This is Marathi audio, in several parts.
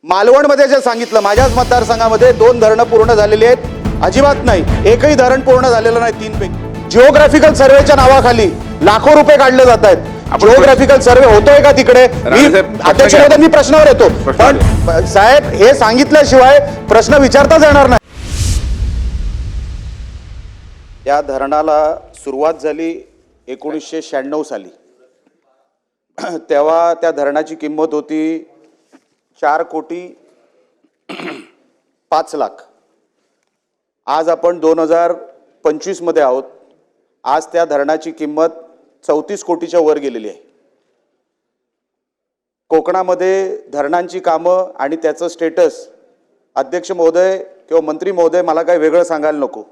मालवणमध्ये जे सांगितलं, माझ्याच मतदारसंघामध्ये 2 धरणं पूर्ण झालेली आहेत, अजिबात नाही, एकही धरण पूर्ण झालेलं नाही. 3 पैकी जिओग्राफिकल सर्वेच्या नावाखाली लाखो रुपये काढले जात आहेत. जिओग्राफिकल सर्वे होतोय का तिकडे? अध्यक्ष महोदय, मी प्रश्नावर येतो, पण साहेब हे सांगितल्याशिवाय प्रश्न विचारताच येणार नाही. या धरणाला सुरुवात झाली 1996 साली. तेव्हा त्या धरणाची किंमत होती 4,05,00,000. आज आपण 2025 मध्ये आहोत. आज त्या धरणाची किंमत 34 कोटीच्या वर गेलेली आहे. कोकणामध्ये धरणांची कामं आणि त्याचं स्टेटस, अध्यक्ष महोदय किंवा मंत्री महोदय, मला काही वेगळं सांगायला नको.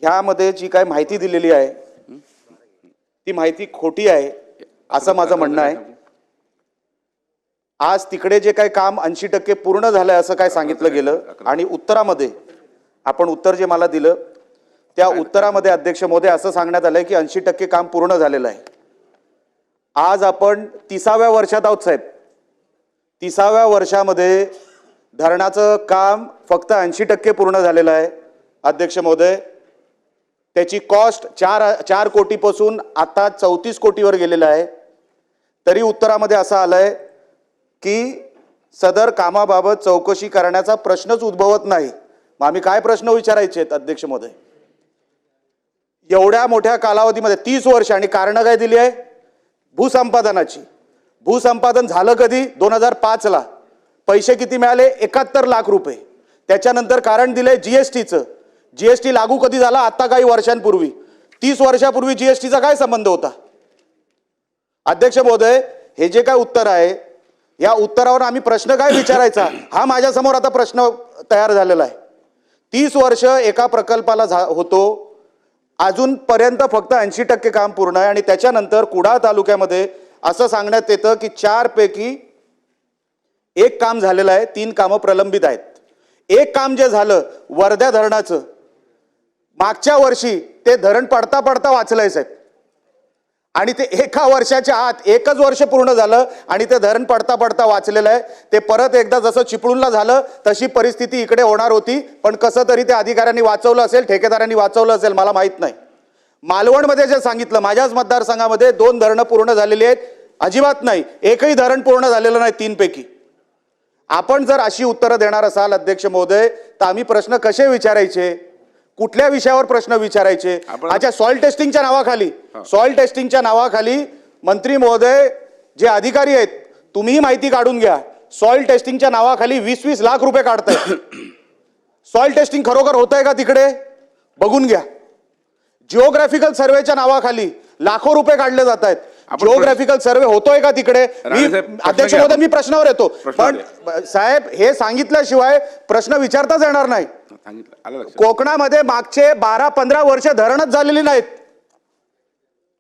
ह्यामध्ये जी काय माहिती दिलेली आहे ती माहिती खोटी आहे असं माझं म्हणणं आहे. आज तिकडे जे काही काम 80% पूर्ण झालंय असं काय सांगितलं गेलं, आणि उत्तरामध्ये आपण उत्तर जे मला दिलं त्या उत्तरामध्ये अध्यक्ष महोदय असं सांगण्यात आलंय की 80% काम पूर्ण झालेलं आहे. आज आपण 30व्या वर्षात आहोत साहेब. 30व्या वर्षामध्ये धरणाचं काम फक्त 80% पूर्ण झालेलं आहे. अध्यक्ष महोदय, त्याची कॉस्ट 4 कोटीपासून आता 34 कोटीवर गेलेलं आहे. तरी उत्तरामध्ये असं आलंय की सदर कामाबाबत चौकशी करण्याचा प्रश्नच उद्भवत नाही. मग आम्ही काय प्रश्न विचारायचे आहेत अध्यक्ष महोदय? एवढ्या मोठ्या कालावधीमध्ये 30 वर्ष, आणि कारण काय दिली आहे? भूसंपादनाची. भूसंपादन झालं कधी? 2005 ला. पैसे किती मिळाले? 71 लाख रुपये. त्याच्यानंतर कारण दिले जीएसटीचं. जीएसटी लागू कधी झाला? आता काही वर्षांपूर्वी. 30 वर्षापूर्वी जीएसटीचा काय संबंध होता? अध्यक्ष महोदय, हे जे काय उत्तर आहे, या उत्तरावर आम्ही प्रश्न काय विचारायचा हा माझ्यासमोर आता प्रश्न तयार झालेला आहे. 30 वर्ष एका प्रकल्पाला होतो, अजूनपर्यंत फक्त 80% काम पूर्ण आहे. आणि त्याच्यानंतर कुडाळ तालुक्यामध्ये असं सांगण्यात येतं की 4 पैकी 1 काम झालेलं आहे, 3 कामं प्रलंबित आहेत. 1 काम जे झालं वर्धा धरणाचं, मागच्या वर्षी ते धरण पडता पडता वाचलंय साहेब. आणि ते एका वर्षाच्या आत 1च वर्ष पूर्ण झालं आणि ते धरण पडता पडता वाचलेलं आहे. ते परत एकदा जसं चिपळूणला झालं तशी परिस्थिती इकडे होणार होती, पण कसं तरी त्या अधिकाऱ्यांनी वाचवलं असेल, ठेकेदारांनी वाचवलं असेल, मला माहित नाही. मालवणमध्ये जे सांगितलं, माझ्याच मतदारसंघामध्ये 2 धरणं पूर्ण झालेली आहेत, अजिबात नाही, एकही धरण पूर्ण झालेलं नाही 3 पैकी. आपण जर अशी उत्तरं देणार असाल अध्यक्ष महोदय, तर आम्ही प्रश्न कसे विचारायचे? कुठल्या विषयावर प्रश्न विचारायचे? अच्छा, सॉइल टेस्टिंगच्या नावाखाली मंत्री महोदय, जे अधिकारी आहेत, तुम्ही माहिती काढून घ्या. सॉइल टेस्टिंगच्या नावाखाली 20-20 लाख रुपये काढताय. सॉइल टेस्टिंग खरोखर होतंय का तिकडे? बघून घ्या. जिओग्राफिकल सर्वेच्या नावाखाली लाखो रुपये काढले जात आहेत. जिओग्राफिकल सर्वे होतोय का तिकडे? अध्यक्ष महोदय, मी प्रश्नावर येतो, पण साहेब हे सांगितल्याशिवाय प्रश्न विचारताच येणार नाही. कोकणामध्ये मागचे 12-15 वर्ष धरणच झालेली नाहीत.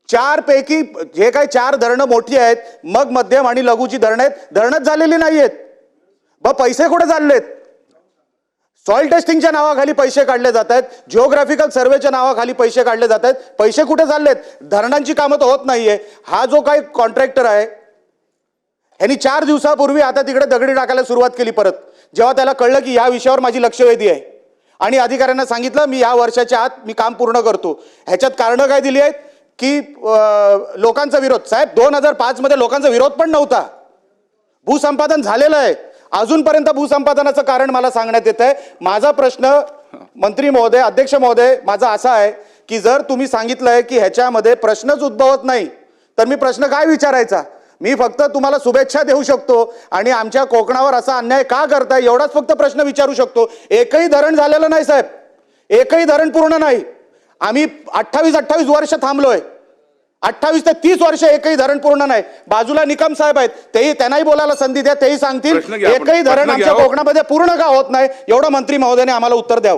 4 पैकी जे काही 4 धरणं मोठी आहेत, मग मध्यम आणि लघुची धरणं आहेत, धरणच झालेली नाहीयेत. पैसे कुठे चाललेत? सॉइल टेस्टिंगच्या नावाखाली पैसे काढले जात आहेत, जिओग्राफिकल सर्वेच्या नावाखाली पैसे काढले जात आहेत, पैसे कुठे चाललेत? धरणांची कामं तर होत नाहीये. हा जो काही कॉन्ट्रॅक्टर आहे, ह्यांनी 4 दिवसापूर्वी आता तिकडे दगडी टाकायला सुरुवात केली परत, जेव्हा त्याला कळलं की या विषयावर माझी लक्षवेधी आहे, आणि अधिकाऱ्यांना सांगितलं मी या वर्षाच्या आत मी काम पूर्ण करतो. ह्याच्यात कारणं काय दिली आहेत की लोकांचा विरोध. साहेब 2005 मध्ये लोकांचा विरोध पण नव्हता. भूसंपादन झालेलं आहे. अजूनपर्यंत भूसंपादनाचं कारण मला सांगण्यात येत आहे. माझा प्रश्न मंत्री महोदय, अध्यक्ष महोदय, माझा असा आहे की जर तुम्ही सांगितलंय की ह्याच्यामध्ये प्रश्नच उद्भवत नाही, तर मी प्रश्न काय विचारायचा? मी फक्त तुम्हाला शुभेच्छा देऊ शकतो आणि आमच्या कोकणावर असा अन्याय का करताय एवढाच फक्त प्रश्न विचारू शकतो. एकही धरण झालेलं नाही साहेब, एकही धरण पूर्ण नाही. आम्ही 28 वर्ष थांबलोय. 28 ते 30 वर्ष एकही धरण पूर्ण नाही. बाजूला निकम साहेब आहेत, तेही त्यांनाही बोलायला संधी द्या, तेही सांगतील एकही धरण आमच्या कोकणामध्ये पूर्ण का होत नाही, एवढं मंत्री महोदयाने आम्हाला उत्तर द्यावं.